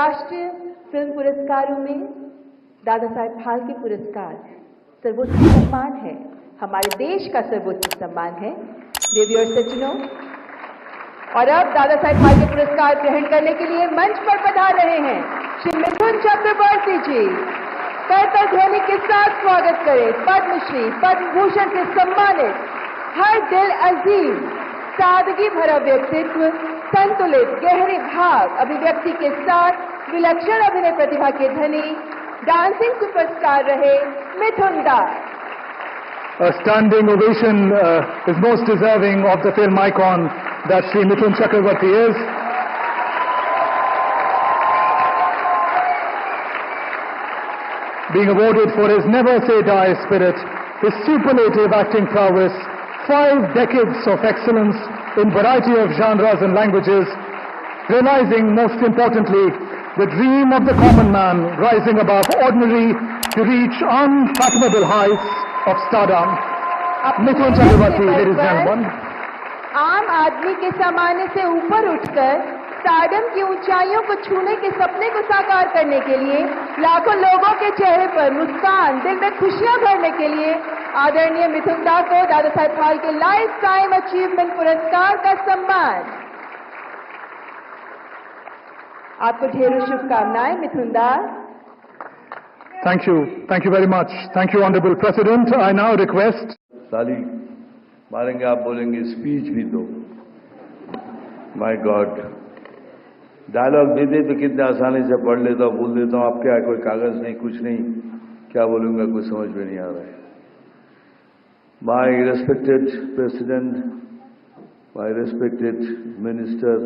राष्ट्रीय फिल्म पुरस्कारों में दादा साहेब फाल्के पुरस्कार सर्वोच्च सम्मान है, हमारे देश का सर्वोच्च सम्मान है। देवी और सज्जनों, और अब दादा साहेब फाल्के पुरस्कार ग्रहण करने के लिए मंच पर पधार रहे हैं श्री मिथुन चक्रवर्ती जी। करतल ध्वनि के साथ स्वागत करें पद्मश्री पद्म भूषण से सम्मानित हर दिल अजीम, सादगी भरा व्यक्तित्व, संतुलित गहरे भाव अभिव्यक्ति के साथ विलक्षण अभिनय प्रतिभा के धनी, डांसिंग सुपरस्टार रहे मिथुन दास। A standing ovation is most deserving of the film icon that Shri Mithun Chakravarti is. Being awarded for his never-say-die spirit, his superlative acting prowess, 5 decades of excellence in variety of genres and languages, realizing most importantly the dream of the common man rising above ordinary to reach unfathomable heights of stardom. Mithun Chakravarti, ladies and gentlemen. आम आदमी के सामान्य से ऊपर उठकर stardom की ऊंचाइयों को छूने के सपने को साकार करने के लिए लाखों लोगों के चेहरे पर मुस्कान, दिल में खुशियां भरने के लिए आदरणीय मिथुन दा को Dada Saheb Phalke life time achievement पुरस्कार का सम्मान। आपको ढेरों शुभकामनाएं मिथुन दा। Thank you very much. Thank you, Honorable President. I now request. ताली मारेंगे, आप बोलेंगे स्पीच भी दो। माय गॉड, डायलॉग दे दे तो कितने आसानी से पढ़ लेता हूँ, बोल देता हूँ। आपके यहाँ कोई कागज नहीं, कुछ नहीं, क्या बोलूँगा कुछ समझ में नहीं आ रहा है। My respected president, my respected minister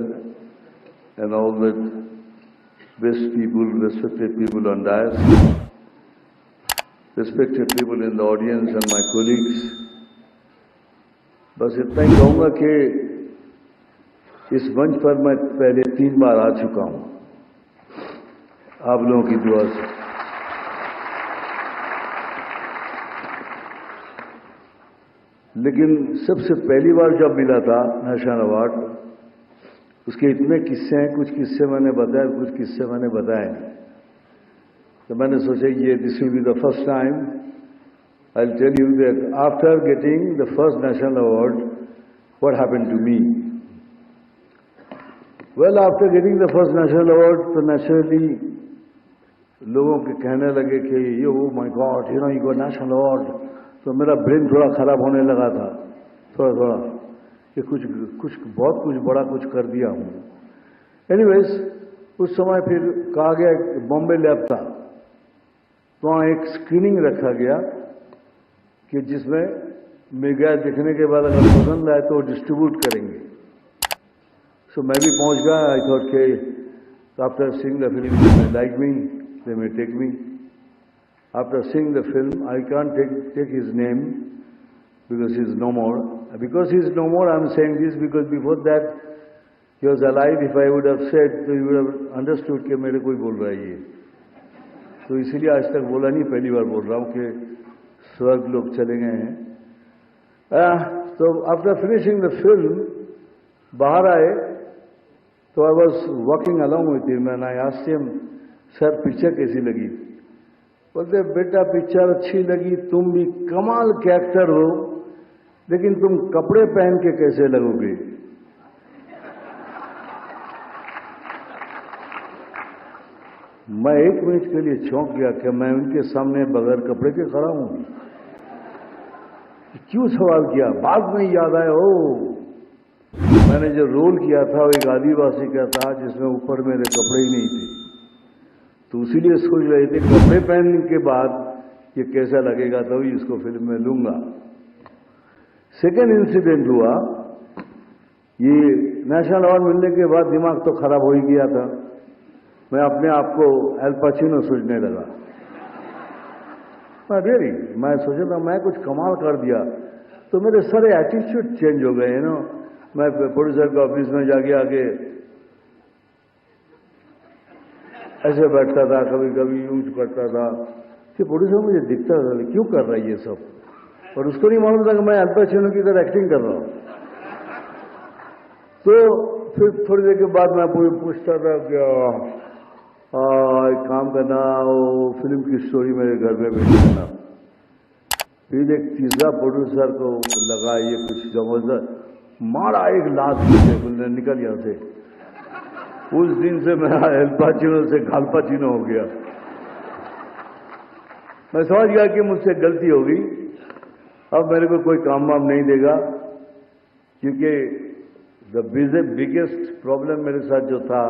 and all the best people, respected people on dais, respected people in the audience and my colleagues, बस इतना ही कहूँगा कि इस मंच पर मैं पहले 3 बार आ चुका हूँ आप लोगों की दुआ से। लेकिन सबसे पहली बार जब मिला था नेशनल अवार्ड, उसके इतने किस्से हैं, कुछ किस्से मैंने बताए, कुछ किस्से मैंने बताए। तो मैंने सोचा ये this will be the first time I will tell you that after getting the first national award what happened to me. Well, after getting the first national award तो नेचुरली लोगों के कहने लगे कि yo my god, you know you got national award. तो मेरा brain थोड़ा खराब होने लगा था, थोड़ा कि कुछ बहुत कुछ बड़ा कुछ कर दिया हूँ। एनीवेज, उस समय फिर कहा गया बॉम्बे लैब था, तो वहाँ एक स्क्रीनिंग रखा गया कि जिसमें मैं गया, देखने के बाद अगर पसंद आए तो डिस्ट्रीब्यूट करेंगे। सो मैं भी पहुँच गया। आई थॉट के after seeing the film they like me, they may take me. After seeing the film I can't take his name because he is no more. Because he is no more I am saying this because before that he was alive. If I would have said तो you would have understood कि मेरे कोई बोल रहा है ये। तो इसीलिए आज तक बोला नहीं, पहली बार बोल रहा हूँ कि स्वर्ग लोग चले गए हैं। तो आफ्टर फिनिशिंग द फिल्म बाहर आए तो I was walking along with him and I asked him, sir picture कैसी लगी? बोलते बेटा पिक्चर अच्छी लगी, तुम भी कमाल के एक्टर हो, लेकिन तुम कपड़े पहन के कैसे लगोगे? मैं 1 मिनट के लिए चौंक गया कि मैं उनके सामने बगैर कपड़े के खड़ा हूं। क्यों सवाल किया? बाद में याद आया, मैंने जो रोल किया था वो एक आदिवासी का था जिसमें ऊपर मेरे कपड़े ही नहीं थे। तो इसीलिए सोच रहे थे कपड़े पहनने के बाद ये कैसा लगेगा, तभी इसको फिल्म में लूंगा। सेकेंड इंसिडेंट हुआ, ये नेशनल अवार्ड मिलने के बाद दिमाग तो खराब हो ही गया था। मैं अपने आप को एल पचिनो सोचने लगा। मैं सोचा था मैं कुछ कमाल कर दिया। तो मेरे सारे एटीट्यूड चेंज हो गए, नो। मैं प्रोड्यूसर के ऑफिस में जाके आके ऐसे बैठता था, कभी कभी यूं करता था कि प्रोड्यूसर मुझे दिखता था क्यों कर रहा है ये सब, और उसको नहीं मालूम था कि मैं एल पचिनो की तरह एक्टिंग कर रहा हूं। तो फिर थोड़ी देर के बाद मैं पूछता था कि एक काम करना, वो फिल्म की स्टोरी मेरे घर में भेज देना। फिर एक तीसरा प्रोड्यूसर को लगा ये कुछ जबरदस्त, मारा एक लात से, बोलने निकल यहाँ से। उस दिन से मेरा एल पाचिनो से गाल पाचिनो हो गया। मैं समझ गया कि मुझसे गलती हो गई, अब मेरे को कोई काम वाम नहीं देगा, क्योंकि द बिगेस्ट प्रॉब्लम मेरे साथ जो था,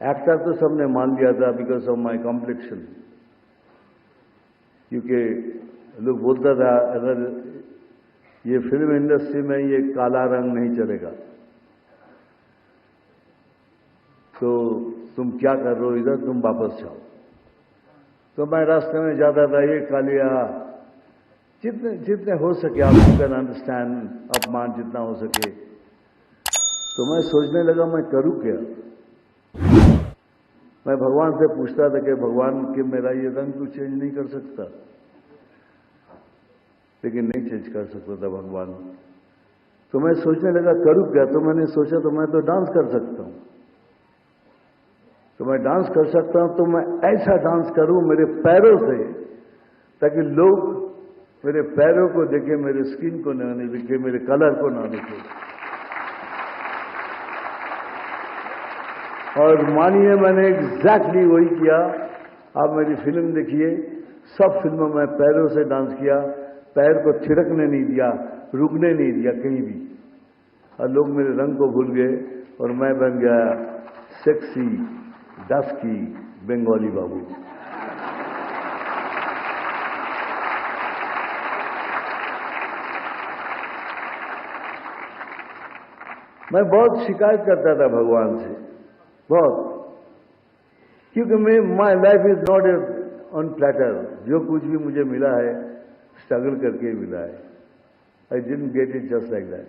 एक्टर तो सबने मान लिया था बिकॉज ऑफ माई कॉम्प्लेक्शन, क्योंकि लोग बोलता था अगर ये फिल्म इंडस्ट्री में ये काला रंग नहीं चलेगा तो तुम क्या कर रहे हो इधर, तुम वापस जाओ। तो मैं रास्ते में जाता था, ये कालिया, जितने जितने हो सके आप यू कैन अंडरस्टैंड, अपमान जितना हो सके। तो मैं सोचने लगा मैं करूं क्या। मैं भगवान से पूछता था कि भगवान कि मेरा ये रंग तू चेंज नहीं कर सकता, लेकिन नहीं चेंज कर सकता था भगवान। तो मैं सोचने लगा करूं क्या। तो मैंने सोचा तो मैं तो डांस कर सकता हूं, तो मैं डांस कर सकता हूं, तो मैं ऐसा डांस करूं मेरे पैरों से, ताकि लोग मेरे पैरों को देखे, मेरे स्किन को ना देखे, मेरे कलर को ना देखे। और मानिए मैंने एग्जैक्टली वही किया। आप मेरी फिल्म देखिए, सब फिल्मों में पैरों से डांस किया, पैर को थिरकने नहीं दिया, रुकने नहीं दिया कहीं भी। और लोग मेरे रंग को भूल गए और मैं बन गया सेक्सी डस्की बंगाली बाबू। मैं बहुत शिकायत करता था भगवान से, बहुत, क्योंकि my life is not on platter. जो कुछ भी मुझे मिला है स्ट्रगल करके मिला है। I didn't get it just like that.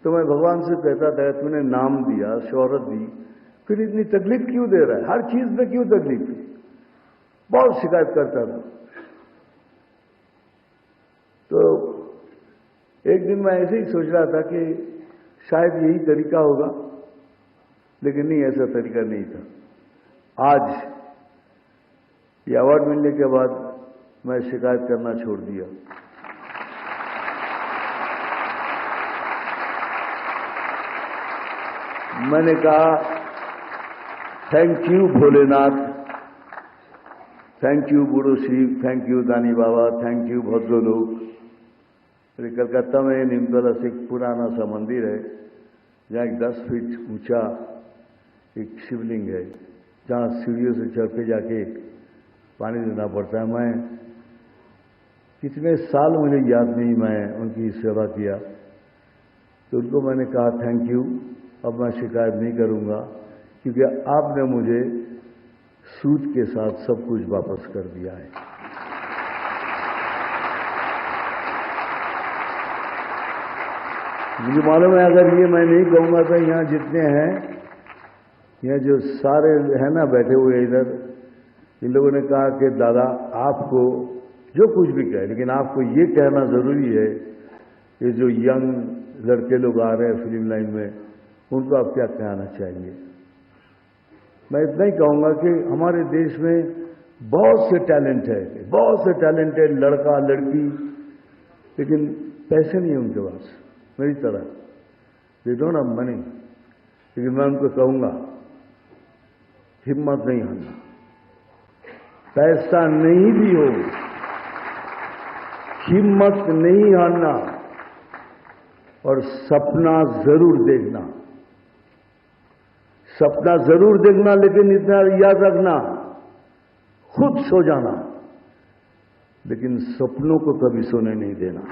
तो मैं भगवान से कहता था तूने नाम दिया, शोहरत दी, फिर इतनी तकलीफ क्यों दे रहा है, हर चीज में क्यों तकलीफ दी। बहुत शिकायत करता था। तो एक दिन मैं ऐसे ही सोच रहा था कि शायद यही तरीका होगा, लेकिन नहीं, ऐसा तरीका नहीं था। आज ये अवार्ड मिलने के बाद मैं शिकायत करना छोड़ दिया। मैंने कहा thank you Bholenath, thank you बूढ़ो शिव, थैंक यू दानी बाबा, थैंक यू भद्रो लोग। कलकत्ता में नीमतला से एक पुराना सा मंदिर है, जहाँ एक 10 फीट ऊंचा एक शिवलिंग है, जहाँ सीढ़ियों से चढ़ के जाके पानी देना पड़ता है। मैं कितने साल मुझे याद नहीं, मैं उनकी सेवा किया। तो उनको मैंने कहा थैंक यू, अब मैं शिकायत नहीं करूंगा, क्योंकि आपने मुझे सूद के साथ सब कुछ वापस कर दिया है। मुझे मालूम है अगर ये मैं नहीं कहूंगा तो यहाँ जितने हैं, यहाँ जो सारे है ना बैठे हुए इधर, इन लोगों ने कहा कि दादा आपको जो कुछ भी कहे, लेकिन आपको ये कहना जरूरी है कि जो यंग लड़के लोग आ रहे हैं फिल्म लाइन में, उनको आप क्या कहना चाहेंगे। मैं इतना ही कहूंगा कि हमारे देश में बहुत से टैलेंट है, बहुत से टैलेंट है, लड़का लड़की, लेकिन पैसे नहीं है उनके पास मेरी तरह, दे डोंट हैव मनी। लेकिन मैं उनको कहूंगा हिम्मत नहीं हारना, पैसा नहीं भी हो हिम्मत नहीं हारना, और सपना जरूर देखना, सपना जरूर देखना, लेकिन इतना याद रखना खुद सो जाना, लेकिन सपनों को कभी सोने नहीं देना।